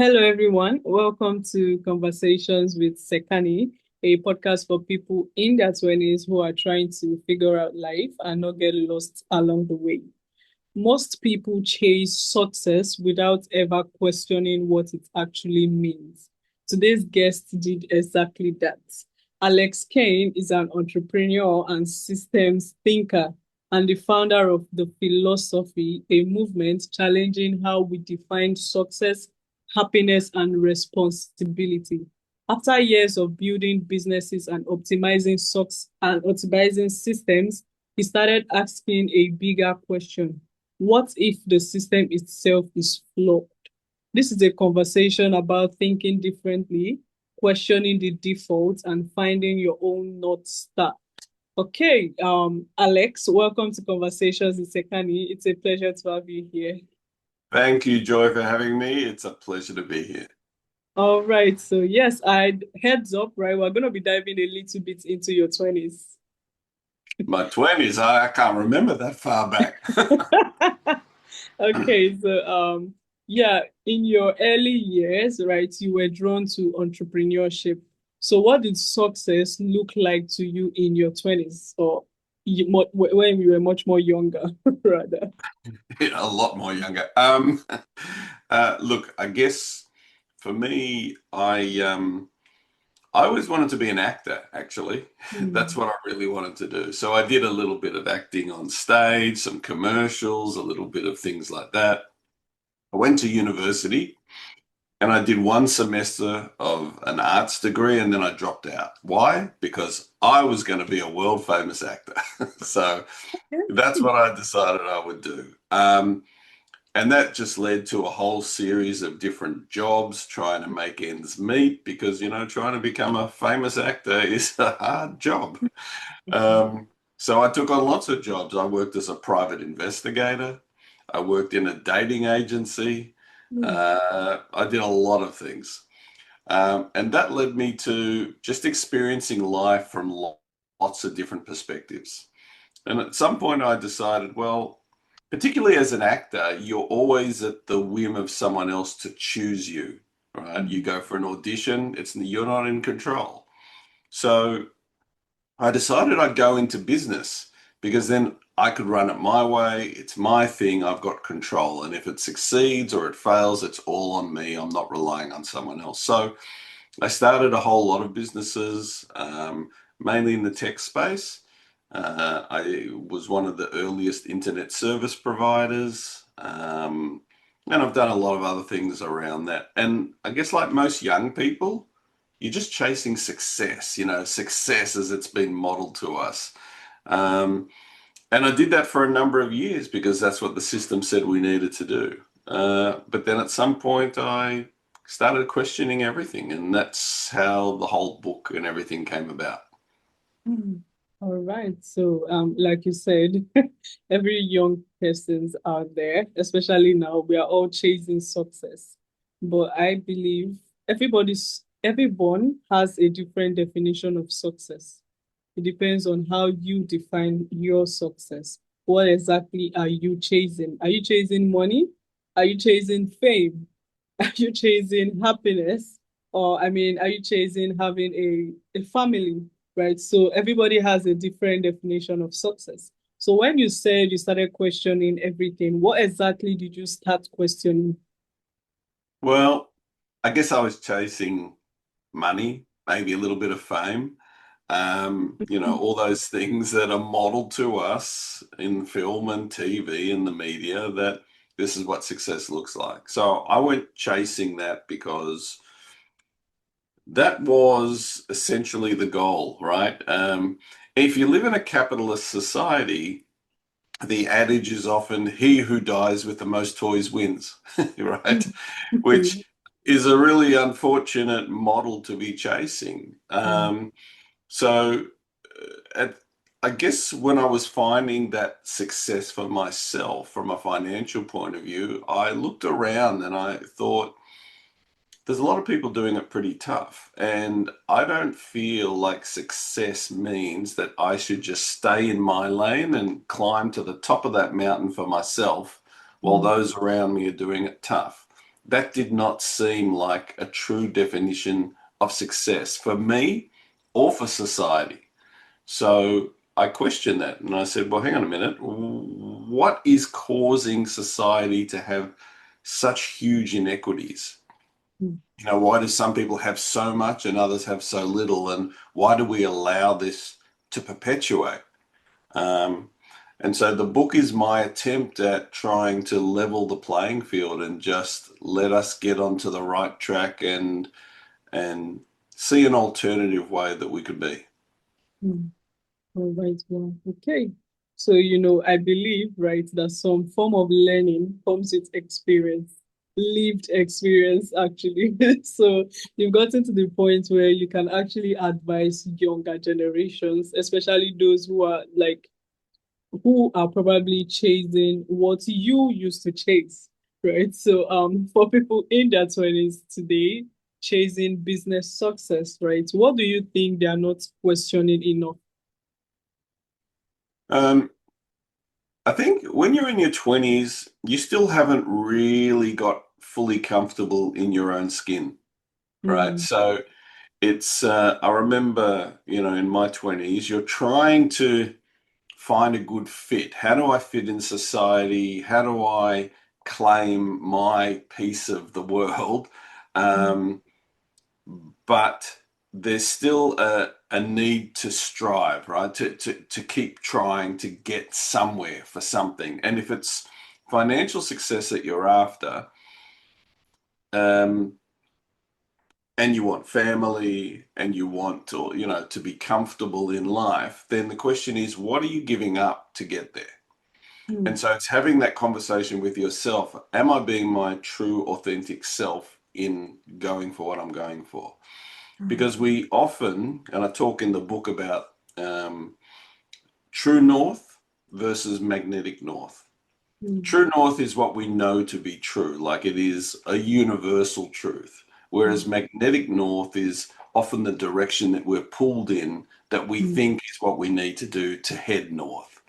Hello, everyone. Welcome to Conversations with Sekani, a podcast for people in their 20s who are trying to figure out life and not get lost along the way. Most people chase success without ever questioning what it actually means. Today's guest did exactly that. Alex Kain is an entrepreneur and systems thinker and the founder of The Philosophy, a movement challenging how we define success, happiness, and responsibility. After years of building businesses and optimizing systems, he started asking a bigger question: what if the system itself is flawed? This is a conversation about thinking differently, questioning the defaults, and finding your own North Star. Okay, Alex, welcome to Conversations with Sekani. It's a pleasure to have you here. Thank you, Joy, for having me. It's a pleasure to be here. All right, so yes, I heads up, right? We're going to be diving a little bit into your 20s. My 20s, I can't remember that far back. Okay, so yeah, in your early years, right, you were drawn to entrepreneurship. So what did success look like to you in your 20s or when you were much more younger, rather? A lot more younger. Look, I guess for me, I always wanted to be an actor, actually. That's Hmm. what I really wanted to do. So I did a little bit of acting on stage, some commercials, a little bit of things like that. I went to university. And I did one semester of an arts degree and then I dropped out. Why? Because I was going to be a world famous actor. So that's what I decided I would do. And that just led to a whole series of different jobs trying to make ends meet because, trying to become a famous actor is a hard job. So I took on lots of jobs. I worked as a private investigator. I worked in a dating agency. Hmm. I did a lot of things. And that led me to just experiencing life from lots of different perspectives. And at some point, I decided, well, particularly as an actor, you're always at the whim of someone else to choose you, right? You Hmm. go for an audition, you're not in control. So I decided I'd go into business because then I could run it my way. It's my thing. I've got control. And if it succeeds or it fails, it's all on me. I'm not relying on someone else. So I started a whole lot of businesses, mainly in the tech space. I was one of the earliest internet service providers. And I've done a lot of other things around that. And I guess, like most young people, you're just chasing success, success as it's been modeled to us. Um, and I did that for a number of years because that's what the system said we needed to do. But then at some point, I started questioning everything, and that's how the whole book and everything came about. Hmm. All right. So, like you said, every young person's out there, especially now, we are all chasing success. But I believe everyone has a different definition of success. It depends on how you define your success. What exactly are you chasing? Are you chasing money? Are you chasing fame? Are you chasing happiness? Or, I mean, are you chasing having a family, right? So everybody has a different definition of success. So when you said you started questioning everything, what exactly did you start questioning? Well, I guess I was chasing money, maybe a little bit of fame, all those things that are modeled to us in film and TV and the media that this is what success looks like. So I went chasing that because that was essentially the goal, right? If you live in a capitalist society, the adage is often he who dies with the most toys wins, right? Which is a really unfortunate model to be chasing. So, at, I guess when I was finding that success for myself from a financial point of view, I looked around and I thought, there's a lot of people doing it pretty tough. And I don't feel like success means that I should just stay in my lane and climb to the top of that mountain for myself while those around me are doing it tough. that did not seem like a true definition of success for me or for society. So I questioned that and I said, well, hang on a minute. What is causing society to have such huge inequities? mm, Why do some people have so much and others have so little? And why do we allow this to perpetuate? Um, and so the book is my attempt at trying to level the playing field and just let us get onto the right track and see an alternative way that we could be. mm. All right, well, okay. So, I believe, right, that some form of learning comes with experience, lived experience, actually. So you've gotten to the point where you can actually advise younger generations, especially those who are probably chasing what you used to chase, right? So, for people in their 20s today, chasing business success, right? What do you think they are not questioning enough? Um, I think when you're in your 20s, you still haven't really got fully comfortable in your own skin, right? Mm, So I remember, in my 20s, you're trying to find a good fit. How do I fit in society? How do I claim my piece of the world? mm, Um, but there's still a need to strive, right? To keep trying to get somewhere for something. And if it's financial success that you're after, um, and you want family and you want to be comfortable in life, then the question is, what are you giving up to get there? And mm, so it's having that conversation with yourself. Am I being my true, authentic self in going for what I'm going for? mm, Because we often, and I talk in the book about um, true north versus magnetic north. mm, True north is what we know to be true, like it is a universal truth. Whereas mm, magnetic north is often the direction that we're pulled in that we mm, think is what we need to do to head north.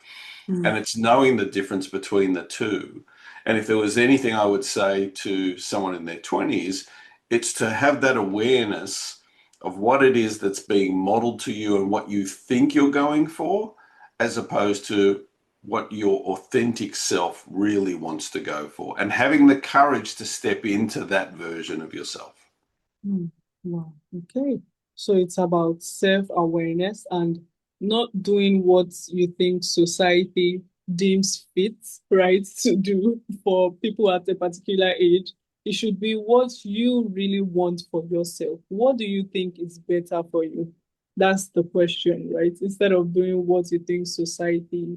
mm, And it's knowing the difference between the two. And if there was anything I would say to someone in their 20s, it's to have that awareness of what it is that's being modeled to you and what you think you're going for, as opposed to what your authentic self really wants to go for, and having the courage to step into that version of yourself. mm. Wow. Okay. So it's about self-awareness and not doing what you think society deems fit, right, to do for people at a particular age. It should be what you really want for yourself. What do you think is better for you? That's the question, right? Instead of doing what you think society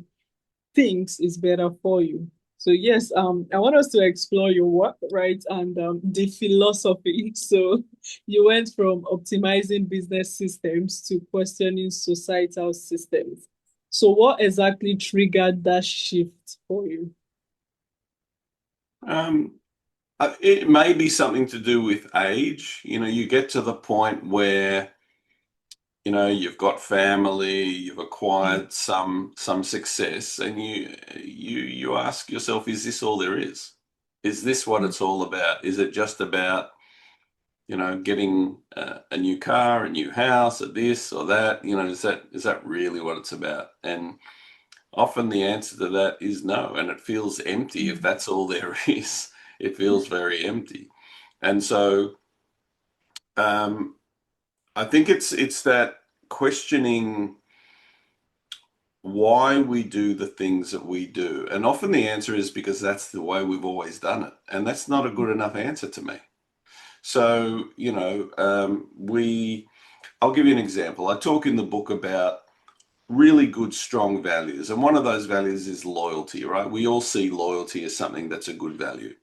thinks is better for you. So yes, I want us to explore your work, right, and the philosophy. So you went from optimizing business systems to questioning societal systems. So what exactly triggered that shift for you? Um, it may be something to do with age. You get to the point where you've got family, you've Mm, acquired some success, and you ask yourself, is this all there is? Is this what mm, it's all about? Is it just about getting a new car, a new house, or this or that? Is that really what it's about? And often the answer to that is no, and it feels empty if mm, that's all there is. It feels very empty, and so um, I think it's that questioning why we do the things that we do. And often the answer is because that's the way we've always done it. And that's not a good enough answer to me. So, I'll give you an example. I talk in the book about really good, strong values. And one of those values is loyalty, right? We all see loyalty as something that's a good value.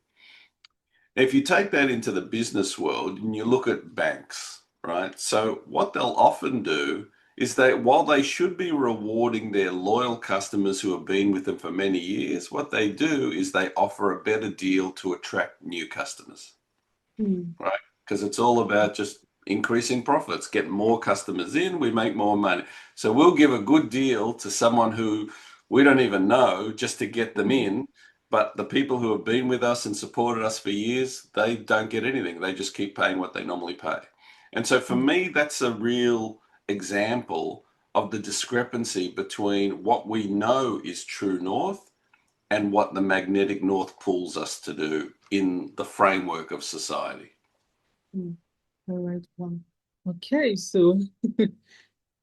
If you take that into the business world and you look at banks, right? So what they'll often do is while they should be rewarding their loyal customers who have been with them for many years, what they do is they offer a better deal to attract new customers, mm, right? Because it's all about just increasing profits, get more customers in, we make more money. So we'll give a good deal to someone who we don't even know just to get them mm, in, But the people who have been with us and supported us for years, they don't get anything. They just keep paying what they normally pay. And so for me, that's a real example of the discrepancy between what we know is true north and what the magnetic north pulls us to do in the framework of society. Mm. All right, one. Okay, so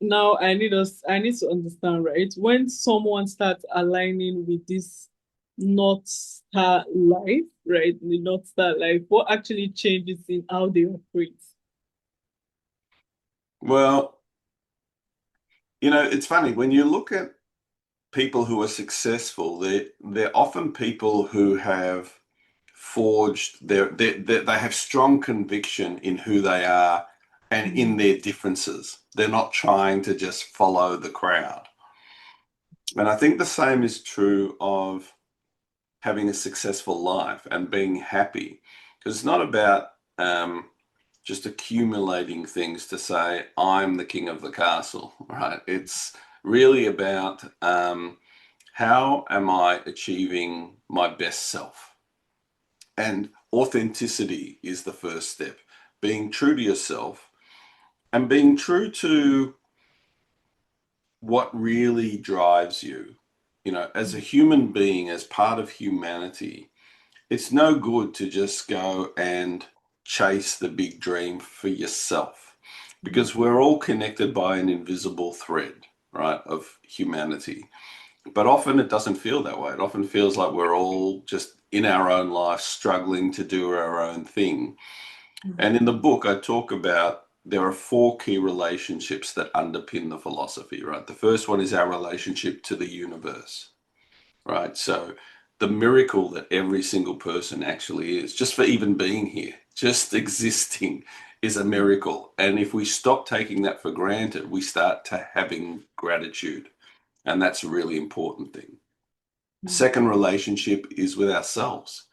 now I need to understand, right? When someone starts aligning with this North Star life, right? The North Star life, what actually changes in how they operate? Well, it's funny when you look at people who are successful, they're often people who have forged they have strong conviction in who they are and in Mm, their differences. They're not trying to just follow the crowd. And I think the same is true of having a successful life and being happy. Because it's not about just accumulating things to say, I'm the king of the castle, right? It's really about how am I achieving my best self? And authenticity is the first step. Being true to yourself and being true to what really drives you. As a human being, as part of humanity, it's no good to just go and chase the big dream for yourself mm, because we're all connected by an invisible thread, right, of humanity. But often it doesn't feel that way. It often feels like we're all just in our own life struggling to do our own thing. mm, And in the book, I talk about there are four key relationships that underpin the philosophy, right? The first one is our relationship to the universe, right? So the miracle that every single person actually is, just for even being here, just existing is a mm, miracle. And if we stop taking that for granted, we start to having gratitude. And that's a really important thing. mm, Second relationship is with ourselves.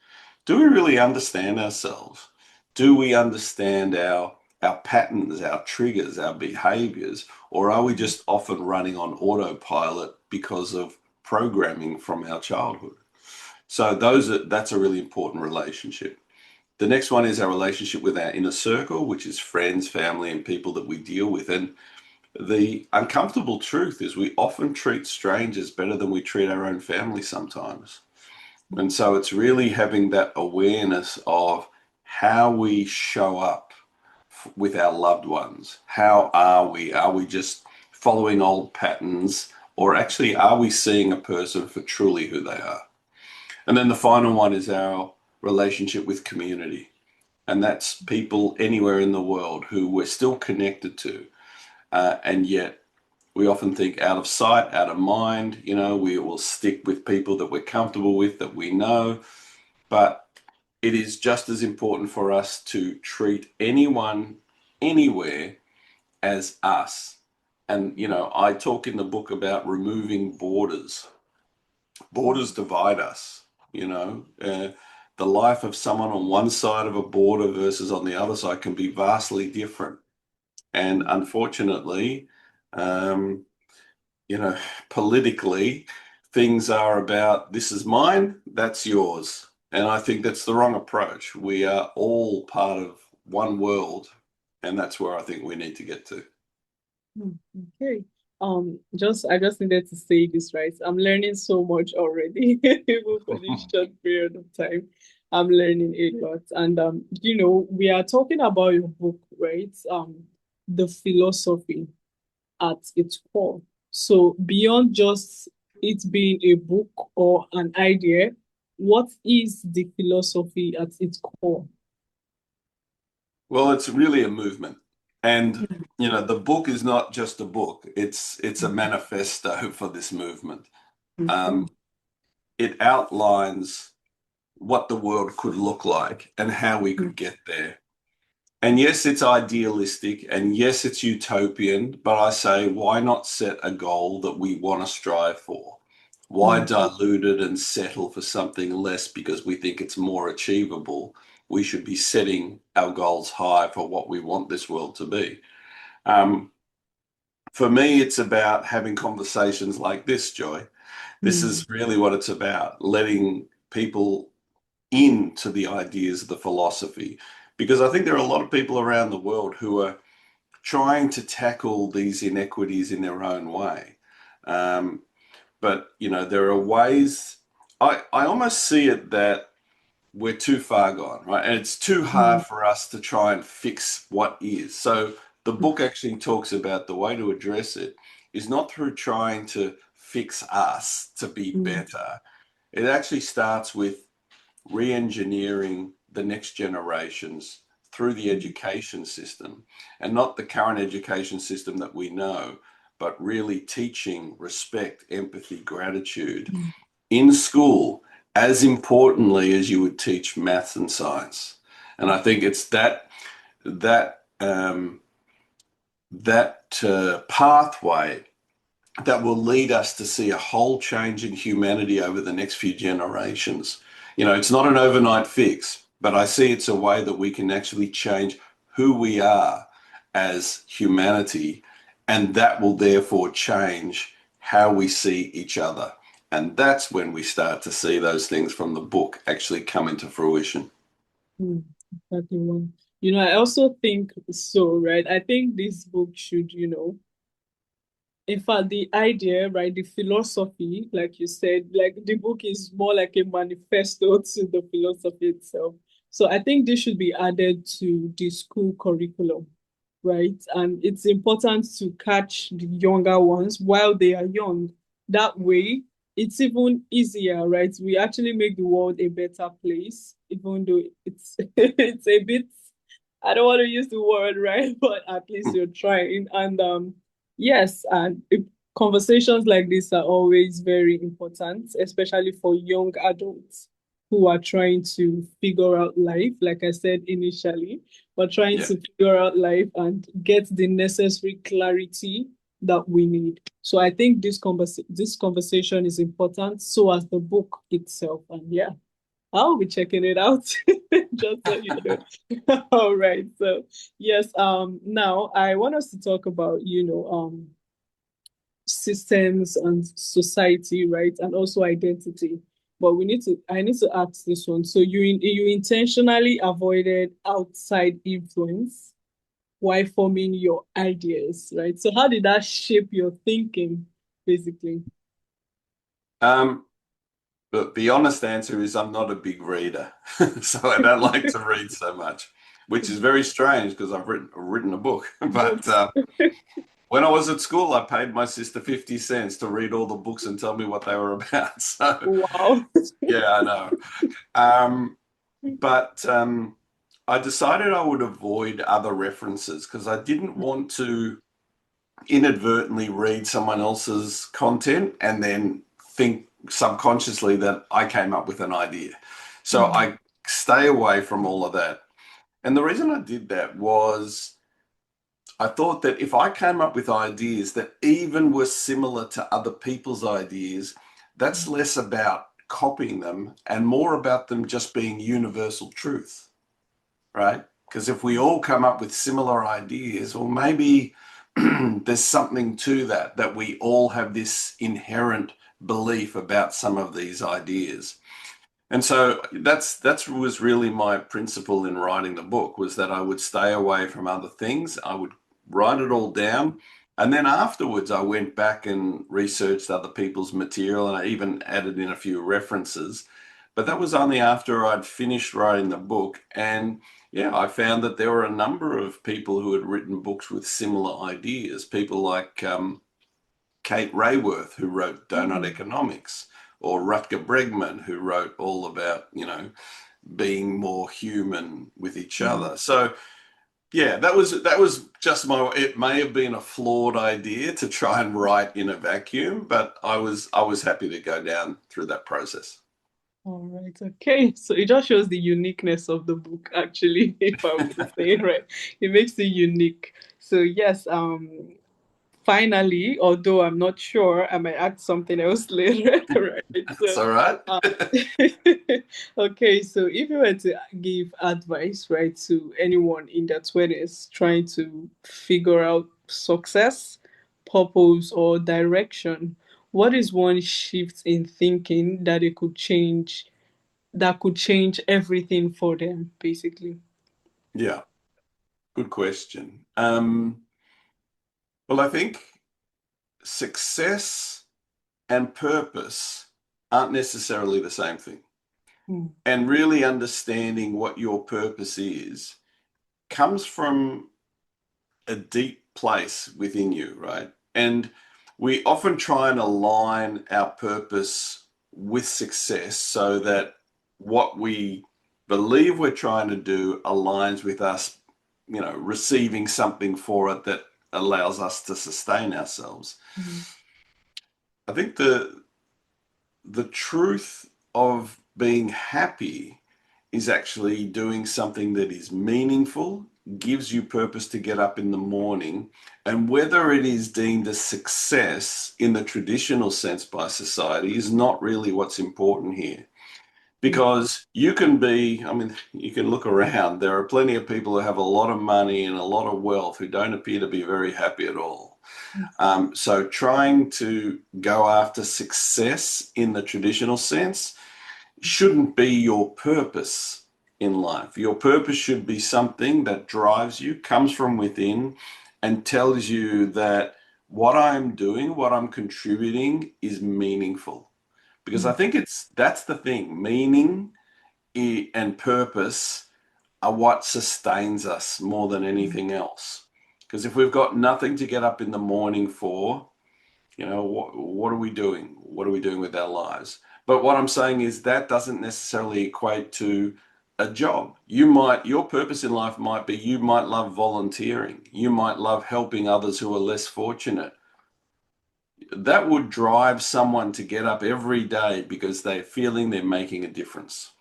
Do we really understand ourselves? Do we understand our patterns, our triggers, our behaviors, or are we mm, just often running on autopilot because of programming from our childhood? So that's a really important relationship. The next one is our relationship with our inner circle, which is friends, family, and people that we deal with. And the uncomfortable truth is we often treat strangers better than we treat our own family sometimes. And so it's really having that awareness of how we show up with our loved ones. How are we? Are we just following old patterns, or actually are we seeing a person for truly who they are? And then the final one is our relationship with community. And that's people anywhere in the world who we're still connected to. And yet we often think out of sight, out of mind. We will stick with people that we're comfortable with, that we know. But it is just as important for us to treat anyone, anywhere, as us. And, I talk in the book about removing borders. Borders divide us, you know. The life of someone on one side of a border versus on the other side can be vastly different. And mm, unfortunately, um, you know, politically, things are about this is mine, that's yours. And I think that's the wrong approach. We are all part of one world, and that's where I think we need to get to. mm. Okay. I just needed to say this, right? I'm learning so much already, even for this short period of time. I'm learning a lot. And we are talking about your book, right? The philosophy at its core. So beyond just it being a book or an idea, what is the philosophy at its core? Well, it's really a movement. And, the book is not just a book, it's a manifesto for this movement. Mhm. Um, it outlines what the world could look like and how we could get there. And yes, it's idealistic and yes, it's utopian, but I say, why not set a goal that we want to strive for? Why Mm, dilute it and settle for something less because we think it's more achievable? We should be setting our goals high for what we want this world to be. Um, for me, it's about having conversations like this, Joy. This mm, is really what it's about, letting people into the ideas of the philosophy. Because I think there are a lot of people around the world who are trying to tackle these inequities in their own way. Um, but, there are ways, I almost see it that we're too far gone, right? And it's too hard Mm, for us to try and fix what is. So the book actually talks about the way to address it is not through trying to fix us to be mm, better. It actually starts with re-engineering the next generations through the mm, education system, and not the current education system that we know, but really teaching respect, empathy, gratitude mm, in school as importantly as you would teach maths and science. And I think it's that pathway that will lead us to see a whole change in humanity over the next few generations. It's not an overnight fix, but I see it's a way that we can actually change who we are as humanity, and that will therefore change how we see each other. And that's when we start to see those things from the book actually come into fruition. mm. Exactly one. I also think so, right? I think this book should, in fact, the idea, right, the philosophy, like you said, like the book is more like a manifesto to the philosophy itself. So I think this should be added to the school curriculum, right? And it's important to catch the younger ones while they are young. That way, it's even easier, right? We actually make the world a better place, even though it's it's a bit, I don't want to use the word, right? But at least you're trying. And yes, and conversations like this are always very important, especially for young adults who are trying to figure out life, like I said initially, but trying Yeah. to figure out life and get the necessary clarity that we need. So I think this conversation is important, so as the book itself. And yeah, I'll be checking it out, just so you know. All right. So yes, now I want us to talk about, systems and society, right? And also identity. But I need to ask this one. So you intentionally avoided outside influence while forming your ideas, right? So how did that shape your thinking, basically? Um, but the honest answer is I'm not a big reader, so I don't like to read so much, which is very strange because I've written a book. But Books. when I was at school, I paid my sister 50 cents to read all the books and tell me what they were about. So Wow. yeah, I know. But I decided I would avoid other references because I didn't want to inadvertently read someone else's content and then think subconsciously that I came up with an idea. So Mm, I stay away from all of that. And the reason I did that was I thought that if I came up with ideas that even were similar to other people's ideas, that's less about copying them and more about them just being universal truth, right? Because if we all come up with similar ideas, well, maybe there's something to that, that we all have this inherent belief about some of these ideas. And so that's was really my principle in writing the book, was that I would stay away from other things. I would write it all down. And then afterwards, I went back and researched other people's material, and I even added in a few references. But that was only after I'd finished writing the book. And yeah, I found that there were a number of people who had written books with similar ideas. People like Kate Rayworth, who wrote Donut mm, Economics, or Rutger Bregman, who wrote all about, being more human with each mm. other. So yeah, that was just it may have been a flawed idea to try and write in a vacuum, but I was happy to go down through that process. All right. Okay. So it just shows the uniqueness of the book, actually, if I were to say, right? It makes it unique. So yes, finally, although I'm not sure, I might add something else later, right? That's So, all right. um, okay, so if you were to give advice, right, to anyone in their 20s trying to figure out success, purpose, or direction, what is one shift in thinking that it could change? that could change everything for them, basically. Yeah, good question. Well, I think success and purpose aren't necessarily the same thing. Mm, And really understanding what your purpose is comes from a deep place within you, right? And we often try and align our purpose with success so that what we believe we're trying to do aligns with us, receiving something for it that allows us to sustain ourselves. mm, I think the truth of being happy is actually doing something that is meaningful, gives you purpose to get up in the morning, and whether it is deemed a success in the traditional sense by society is not really what's important here. mm, Because you can look around, there are plenty of people who have a lot of money and a lot of wealth who don't appear to be very happy at all. mm, So trying to go after success in the traditional sense shouldn't be your purpose in life. Your purpose should be something that drives you, comes from within, and tells you that what I'm doing, what I'm contributing is meaningful. Because I mm, think that's the thing. Meaning and purpose are what sustains us more than mm, anything else. Because if we've got nothing to get up in the morning for, what are we doing? What are we doing with our lives? But what I'm saying is that doesn't necessarily equate to a job. Your purpose in life might be you might love volunteering. You might love helping others who are less fortunate. That would drive someone to get up every day because they're feeling they're making a difference.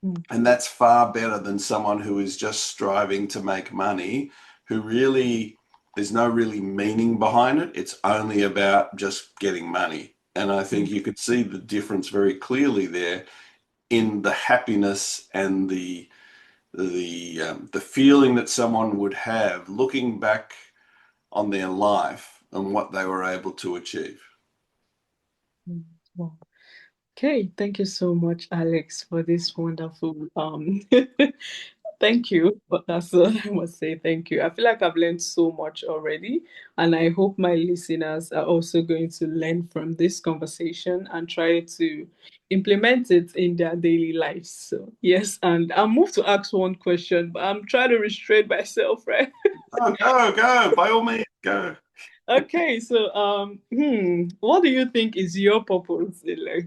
mm, And that's far better than someone who is just striving to make money, who really, there's no really meaning behind it. It's only about just getting money. And I think mm, you could see the difference very clearly there in the happiness and the feeling that someone would have looking back on their life and what they were able to achieve. mm. Wow. Okay, thank you so much, Alex, for this wonderful thank you. But that's all I must say. Thank you. I feel like I've learned so much already, and I hope my listeners are also going to learn from this conversation and try to implement it in their daily lives. So yes, and I'll move to ask one question, but I'm trying to restrain myself, right? Oh, go, by all means, go. Okay, so what do you think is your purpose in life?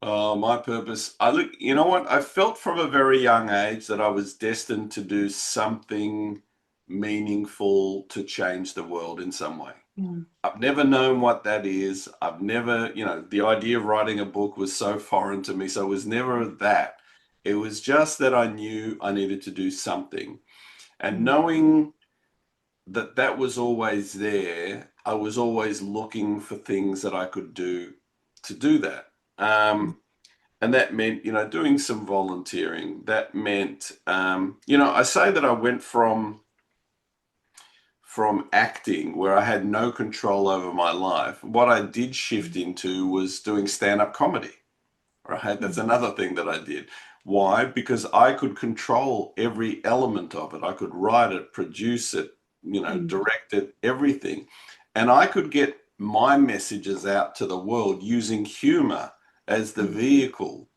Oh, my purpose. I look, you know what? I felt from a very young age that I was destined to do something meaningful to change the world in some way. Mm, I've never known what that is. I've never, the idea of writing a book was so foreign to me. So it was never that. It was just that I knew I needed to do something. And mm, knowing that that was always there, I was always looking for things that I could do to do that. mm, And that meant, doing some volunteering. That meant, I say that I went from acting where I had no control over my life. What I did shift into was doing stand-up comedy, right? That's mm, another thing that I did. Why? Because I could control every element of it. I could write it, produce it, mm, direct it, everything. And I could get my messages out to the world using humor as the mm, vehicle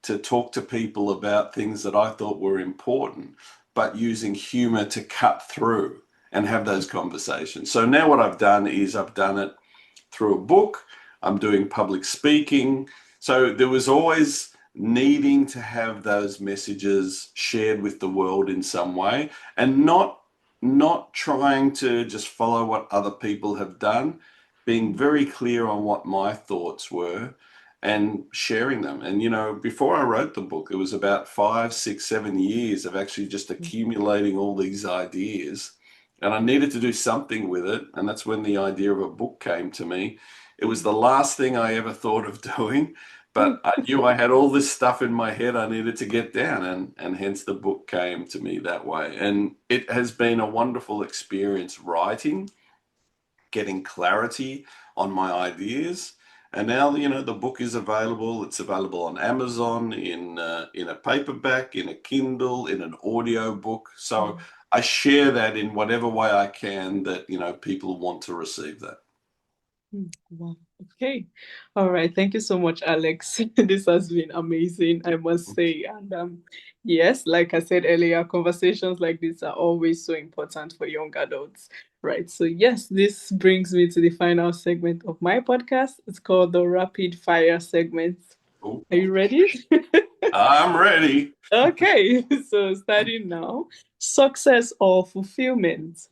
to talk to people about things that I thought were important, but using humor to cut through and have those conversations. So now what I've done is I've done it through a book. I'm doing public speaking. So there was always needing to have those messages shared with the world in some way and not trying to just follow what other people have done, being very clear on what my thoughts were and sharing them. And before I wrote the book, it was about 5, 6, 7 years of actually just mm, accumulating all these ideas, and I needed to do something with it. And that's when the idea of a book came to me. It was the last thing I ever thought of doing, mm, but I knew I had all this stuff in my head I needed to get down, and hence the book came to me that way. And it has been a wonderful experience writing, getting clarity on my ideas, And now, the book is available. It's available on Amazon in a paperback, in a Kindle, in an audio book. So I share that in whatever way I can that, people want to receive that. Wow. Okay. All right. Thank you so much, Alex. This has been amazing, I must say. And yes, like I said earlier, conversations like this are always so important for young adults. Right. So yes, this brings me to the final segment of my podcast. It's called the rapid fire segment. Ooh, Are you ready? I'm ready. Okay. So starting now, success or fulfillment?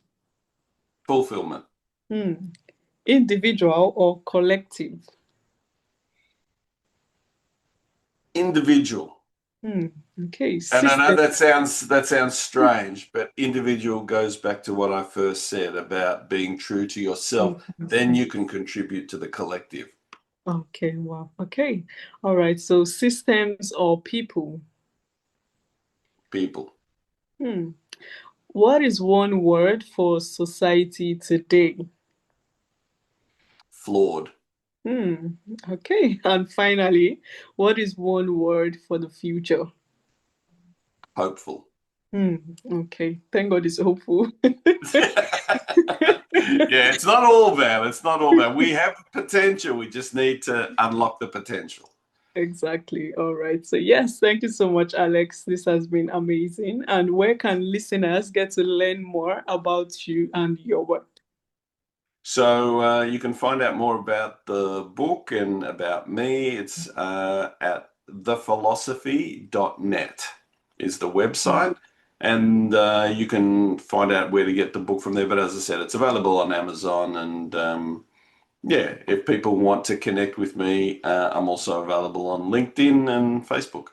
Fulfillment. Hmm. Individual or collective? Individual. Hmm. Okay. And I know System. that sounds strange, but individual goes back to what I first said about being true to yourself. Then you can contribute to the collective. Okay, wow. Okay. All right. So systems or people? People. Hmm. What is one word for society today? Flawed. Hmm. Okay. And finally, what is one word for the future? Hopeful. Hmm. Okay. Thank God it's hopeful. Yeah, it's not all bad. It's not all bad. We have potential. We just need to unlock the potential. Exactly. All right. So, yes, thank you so much, Alex. This has been amazing. And where can listeners get to learn more about you and your work? So you can find out more about the book and about me. It's at thephilosophy.net is the website. And you can find out where to get the book from there. But as I said, it's available on Amazon. And yeah, if people want to connect with me, I'm also available on LinkedIn and Facebook.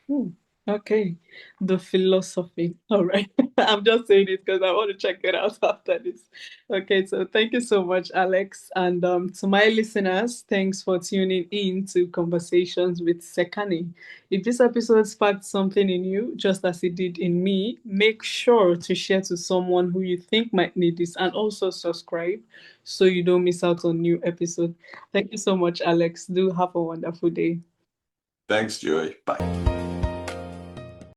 Hmm. Okay, the philosophy. All right. I'm just saying it because I want to check it out after this. Okay, so thank you so much, Alex. And to my listeners, thanks for tuning in to Conversations with Sekani. If this episode sparked something in you, just as it did in me, make sure to share to someone who you think might need this and also subscribe so you don't miss out on new episodes. Thank you so much, Alex. Do have a wonderful day. Thanks, Joy. Bye.